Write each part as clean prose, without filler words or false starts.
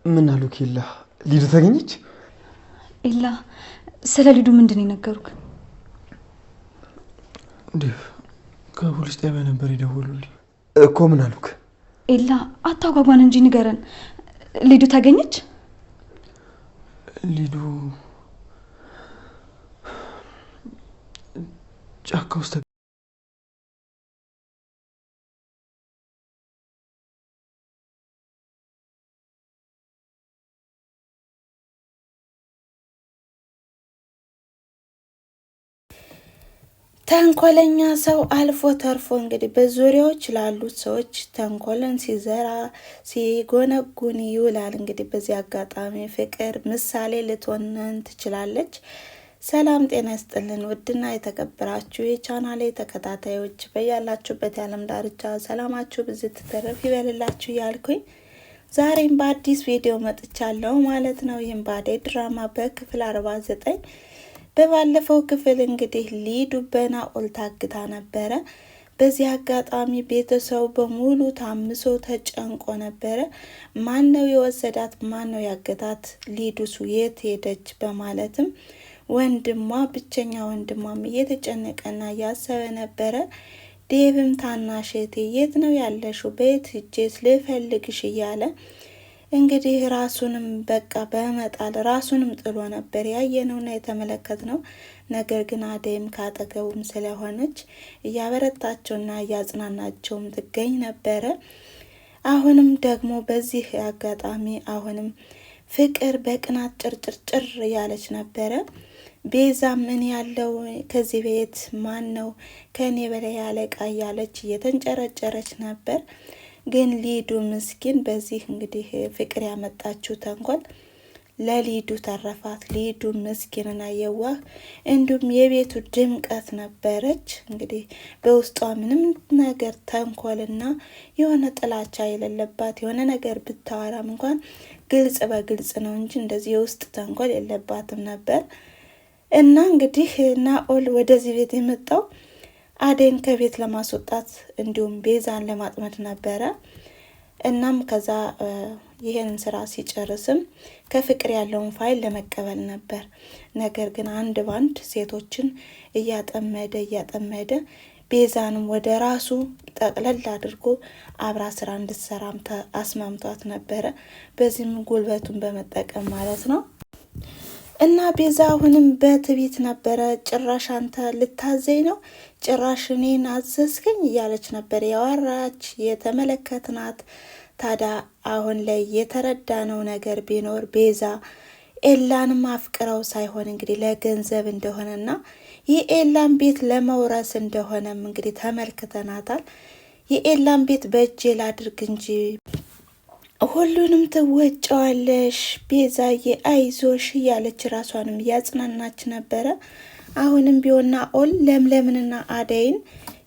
ምን አሉ ኬላ? ሊዱ ተገኘች? ኢላ ስለ ሊዱ ምንድን ነው የነገሩክ? ዴቭ ከፖሊስ ጣቢያ ነበር የደወሉልኝ እኮ። ምን አሉክ? ኢላ አታጓጓን እንጂ ንገረን። ሊዱ ተገኘች? ሊዱ ጫካ ውስጥ ተንኮለኛ ሰው አልፎ ተርፎ እንግዲህ በዙሪያዎች ላሉት ሰዎች ተንኮልን ሲዘራ ሲጎነጉን ይውላል። እንግዲህ በዚህ አጋጣሚ ፍቅር ምሳሌ ልትሆነን ትችላለች። ሰላም ጤና ይስጥልን ውድና የተከበራችሁ የቻናሌ ተከታታዮች በያላችሁበት የዓለም ዳርቻ ሰላማችሁ ብዝት ተረፍ ይበልላችሁ እያልኩኝ ዛሬም በአዲስ ቪዲዮ መጥቻለሁ ማለት ነው። ይህም በአደይ ድራማ በክፍል 49 በባለፈው ክፍል እንግዲህ ሊዱ በናኦል ታግታ ነበረ። በዚህ አጋጣሚ ቤተሰቡ በሙሉ ታምሶ ተጨንቆ ነበረ። ማን ነው የወሰዳት? ማን ነው ያገታት? ሊዱስ የት ሄደች? በማለትም ወንድሟ ብቸኛ ወንድሟም እየተጨነቀና እያሰበ ነበረ። ዴቭም ታናሽቴ የት ነው ያለሽው? በየት ሂጄስ ልፈልግሽ? እያለ እንግዲህ ራሱንም በቃ በመጣል ራሱንም ጥሎ ነበር ያየነውና የተመለከትነው። ነገር ግን አደይም ካጠገቡም ስለሆነች እያበረታቸውና እያጽናናቸውም ትገኝ ነበረ። አሁንም ደግሞ በዚህ አጋጣሚ አሁንም ፍቅር በቅናት ጭርጭርጭር ያለች ነበረ። ቤዛ ምን ያለው ከዚህ ቤት ማን ነው ከኔ በላይ ያለቃ እያለች እየተንጨረጨረች ነበር። ግን ሊዱ ምስኪን በዚህ እንግዲህ ፍቅር ያመጣችው ተንኮል ለሊዱ ተረፋት። ሊዱ ምስኪንና የዋህ እንዲሁም የቤቱ ድምቀት ነበረች። እንግዲህ በውስጧ ምንም ነገር ተንኮልና የሆነ ጥላቻ የሌለባት የሆነ ነገር ብታወራም እንኳን ግልጽ በግልጽ ነው እንጂ እንደዚህ የውስጥ ተንኮል የለባትም ነበር። እና እንግዲህ ናኦል ወደዚህ ቤት የመጣው አደይን ከቤት ለማስወጣት እንዲሁም ቤዛን ለማጥመድ ነበረ። እናም ከዛ ይሄንን ስራ ሲጨርስም ከፍቅር ያለውን ፋይል ለመቀበል ነበር። ነገር ግን አንድ ባንድ ሴቶችን እያጠመደ ቤዛንም ወደ ራሱ ጠቅለል አድርጎ አብራ ስራ እንድትሰራም አስማምቷት ነበረ። በዚህም ጉልበቱን በመጠቀም ማለት ነው። እና ቤዛ አሁንም በትዕቢት ነበረ። ጭራሽ አንተ ልታዘኝ ነው? ጭራሽ እኔን አዘዝከኝ? እያለች ነበር ያወራች የተመለከትናት። ታዲያ አሁን ላይ የተረዳነው ነገር ቢኖር ቤዛ ኤላንም አፍቅረው ሳይሆን እንግዲህ ለገንዘብ እንደሆነና የኤላን ቤት ለመውረስ እንደሆነም እንግዲህ ተመልክተናታል። የኤላን ቤት በእጄ ላድርግ እንጂ ሁሉንም ትወጫዋለሽ ቤዛዬ አይዞሽ እያለች ራሷንም እያጽናናች ነበረ። አሁንም ቢሆን ናኦል ለምለምንና አደይን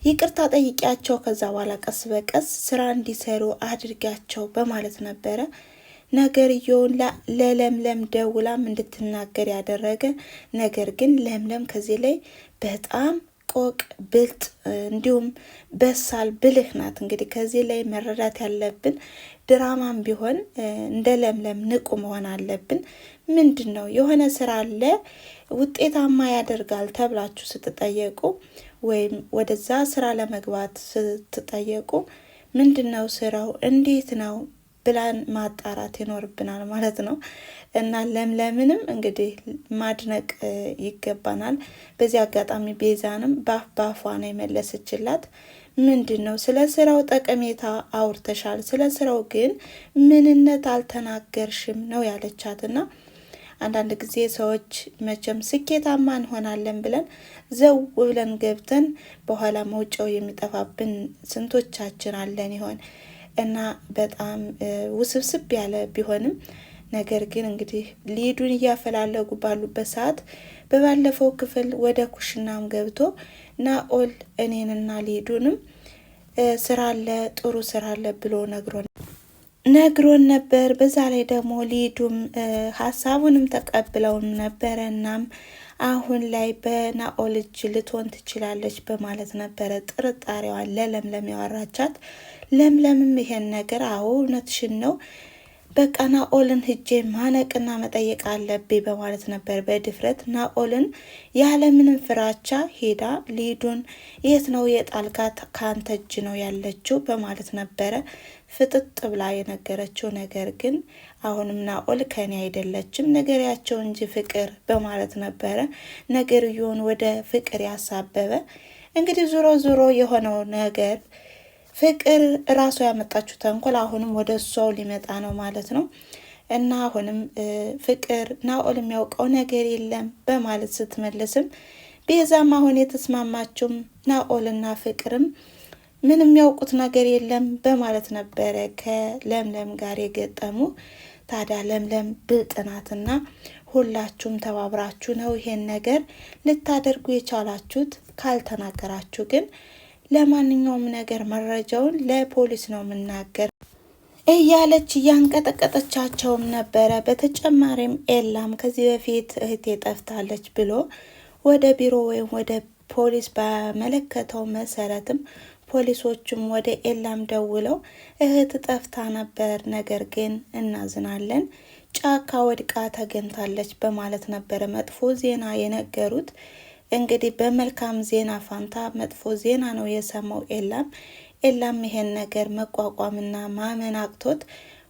ይቅርታ ጠይቂያቸው፣ ከዛ በኋላ ቀስ በቀስ ስራ እንዲሰሩ አድርጋቸው በማለት ነበረ ነገርየውን ለለምለም ደውላም እንድትናገር ያደረገ። ነገር ግን ለምለም ከዚህ ላይ በጣም ቆቅ ብልጥ እንዲሁም በሳል ብልህ ናት። እንግዲህ ከዚህ ላይ መረዳት ያለብን ድራማም ቢሆን እንደ ለምለም ንቁ መሆን አለብን። ምንድን ነው የሆነ ስራ አለ ውጤታማ ያደርጋል ተብላችሁ ስትጠየቁ ወይም ወደዛ ስራ ለመግባት ስትጠየቁ ምንድን ነው ስራው፣ እንዴት ነው ብላን ማጣራት ይኖርብናል ማለት ነው። እና ለምለምንም እንግዲህ ማድነቅ ይገባናል። በዚህ አጋጣሚ ቤዛንም ባፏ ነው የመለሰችላት። ምንድን ነው ስለ ስራው ጠቀሜታ አውርተሻል፣ ስለ ስራው ግን ምንነት አልተናገርሽም ነው ያለቻትና አንዳንድ ጊዜ ሰዎች መቼም ስኬታማ እንሆናለን ብለን ዘው ብለን ገብተን በኋላ መውጫው የሚጠፋብን ስንቶቻችን አለን ይሆን? እና በጣም ውስብስብ ያለ ቢሆንም ነገር ግን እንግዲህ ሊዱን እያፈላለጉ ባሉበት ሰዓት በባለፈው ክፍል ወደ ኩሽናም ገብቶ ናኦል እኔንና ሊዱንም ስራ አለ ጥሩ ስራ አለ ብሎ ነግሮን ነበር። በዛ ላይ ደግሞ ሊዱም ሀሳቡንም ተቀብለውም ነበረ። እናም አሁን ላይ በናኦል እጅ ልትሆን ትችላለች በማለት ነበረ ጥርጣሬዋን ለለምለም ያወራቻት። ለምለምም ይሄን ነገር አዎ እውነትሽን ነው በቃ ናኦልን ሂጄ ማነቅና መጠየቅ አለብኝ በማለት ነበር በድፍረት ናኦልን ያለምንም ፍራቻ ሄዳ ሊዱን የት ነው የጣልካት? ካንተ እጅ ነው ያለችው በማለት ነበረ ፍጥጥ ብላ የነገረችው። ነገር ግን አሁንም ናኦል ከኔ አይደለችም ነገሪያቸው እንጂ ፍቅር በማለት ነበረ ነገርየውን ወደ ፍቅር ያሳበበ። እንግዲህ ዞሮ የሆነው ነገር ፍቅር ራሷ ያመጣችው ተንኮል አሁንም ወደ እሷው ሊመጣ ነው ማለት ነው። እና አሁንም ፍቅር ናኦል የሚያውቀው ነገር የለም በማለት ስትመልስም ቤዛም አሁን የተስማማችውም ናኦልና ፍቅርም ምንም የሚያውቁት ነገር የለም በማለት ነበረ ከለምለም ጋር የገጠሙ። ታዲያ ለምለም ብልጥናትና ሁላችሁም ተባብራችሁ ነው ይሄን ነገር ልታደርጉ የቻላችሁት፣ ካልተናገራችሁ ግን ለማንኛውም ነገር መረጃውን ለፖሊስ ነው የምናገር እያለች እያንቀጠቀጠቻቸውም ነበረ። በተጨማሪም ኤላም ከዚህ በፊት እህቴ ጠፍታለች ብሎ ወደ ቢሮ ወይም ወደ ፖሊስ ባመለከተው መሰረትም ፖሊሶቹም ወደ ኤላም ደውለው እህት ጠፍታ ነበር፣ ነገር ግን እናዝናለን ጫካ ወድቃ ተገኝታለች በማለት ነበረ መጥፎ ዜና የነገሩት። እንግዲህ በመልካም ዜና ፋንታ መጥፎ ዜና ነው የሰማው ኤላም ይሄን ነገር መቋቋምና ማመን አቅቶት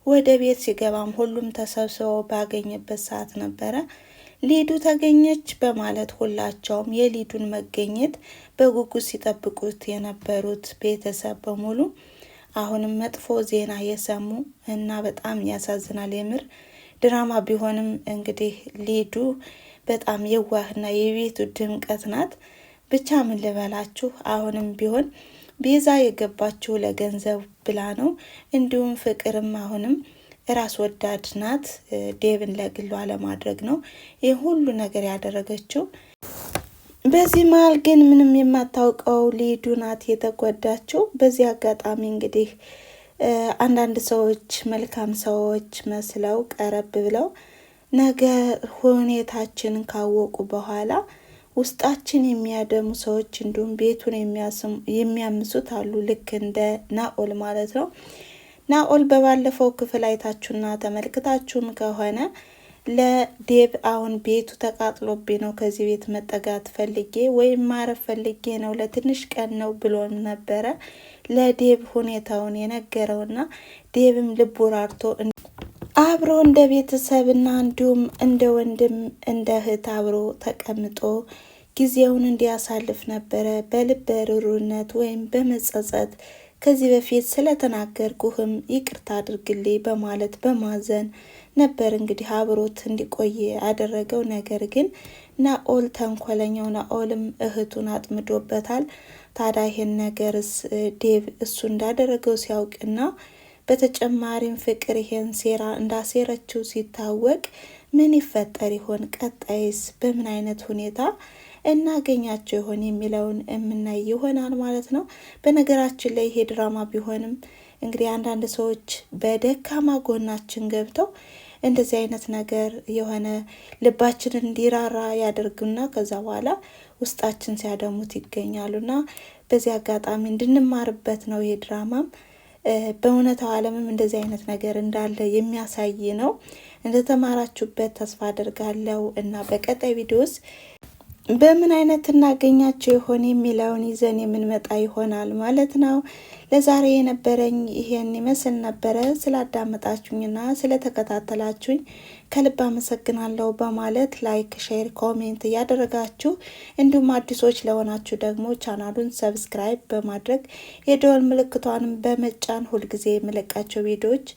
ወደ ቤት ሲገባም ሁሉም ተሰብስበው ባገኘበት ሰዓት ነበረ ሊዱ ተገኘች በማለት ሁላቸውም የሊዱን መገኘት በጉጉት ሲጠብቁት የነበሩት ቤተሰብ በሙሉ አሁንም መጥፎ ዜና የሰሙ እና በጣም ያሳዝናል። የምር ድራማ ቢሆንም እንግዲህ ሊዱ በጣም የዋህና የቤቱ ድምቀት ናት። ብቻ ምን ልበላችሁ፣ አሁንም ቢሆን ቤዛ የገባችው ለገንዘብ ብላ ነው። እንዲሁም ፍቅርም አሁንም ራስ ወዳድ ናት። ዴቭን ለግሏ ለማድረግ ነው ይህ ሁሉ ነገር ያደረገችው። በዚህ መሀል ግን ምንም የማታውቀው ሊዱ ናት የተጎዳችው። በዚህ አጋጣሚ እንግዲህ አንዳንድ ሰዎች መልካም ሰዎች መስለው ቀረብ ብለው ነገር ሁኔታችንን ካወቁ በኋላ ውስጣችን የሚያደሙ ሰዎች እንዲሁም ቤቱን የሚያምሱት አሉ። ልክ እንደ ናኦል ማለት ነው። ናኦል በባለፈው ክፍል አይታችሁና ተመልክታችሁም ከሆነ ለዴቭ አሁን ቤቱ ተቃጥሎብኝ ነው ከዚህ ቤት መጠጋት ፈልጌ ወይም ማረፍ ፈልጌ ነው ለትንሽ ቀን ነው ብሎም ነበረ ለዴቭ ሁኔታውን የነገረውና ዴቭም ልቡ ራርቶ አብሮ እንደ ቤተሰብና እንዲሁም እንደ ወንድም እንደ እህት አብሮ ተቀምጦ ጊዜውን እንዲያሳልፍ ነበረ በልበ ሩሩነት ወይም በመጸጸት ከዚህ በፊት ስለተናገርኩህም ይቅርታ አድርግልኝ በማለት በማዘን ነበር እንግዲህ አብሮት እንዲቆይ ያደረገው። ነገር ግን ናኦል ተንኮለኛው ናኦልም እህቱን አጥምዶበታል። ታዲያ ይሄን ነገርስ ዴቭ እሱ እንዳደረገው ሲያውቅና በተጨማሪም ፍቅር ይሄን ሴራ እንዳሴረችው ሲታወቅ ምን ይፈጠር ይሆን? ቀጣይስ በምን አይነት ሁኔታ እናገኛቸው ይሆን የሚለውን የምናይ ይሆናል ማለት ነው። በነገራችን ላይ ይሄ ድራማ ቢሆንም እንግዲህ አንዳንድ ሰዎች በደካማ ጎናችን ገብተው እንደዚህ አይነት ነገር የሆነ ልባችንን እንዲራራ ያደርጉና ከዛ በኋላ ውስጣችን ሲያደሙት ይገኛሉና በዚህ አጋጣሚ እንድንማርበት ነው ይሄ ድራማም በእውነታው ዓለምም እንደዚህ አይነት ነገር እንዳለ የሚያሳይ ነው። እንደተማራችሁበት ተስፋ አደርጋለሁ እና በቀጣይ ቪዲዮስ በምን አይነት እናገኛቸው ይሆን የሚለውን ይዘን የምንመጣ ይሆናል ማለት ነው። ለዛሬ የነበረኝ ይሄን ይመስል ነበረ። ስላዳመጣችሁኝና ስለተከታተላችሁኝ ከልብ አመሰግናለሁ በማለት ላይክ፣ ሼር፣ ኮሜንት እያደረጋችሁ እንዲሁም አዲሶች ለሆናችሁ ደግሞ ቻናሉን ሰብስክራይብ በማድረግ የደወል ምልክቷንም በመጫን ሁልጊዜ የምለቃቸው ቪዲዮዎች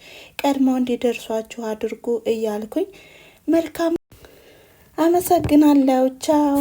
ቀድመው እንዲደርሷችሁ አድርጉ እያልኩኝ መልካም አመሰግናለሁ። ቻው።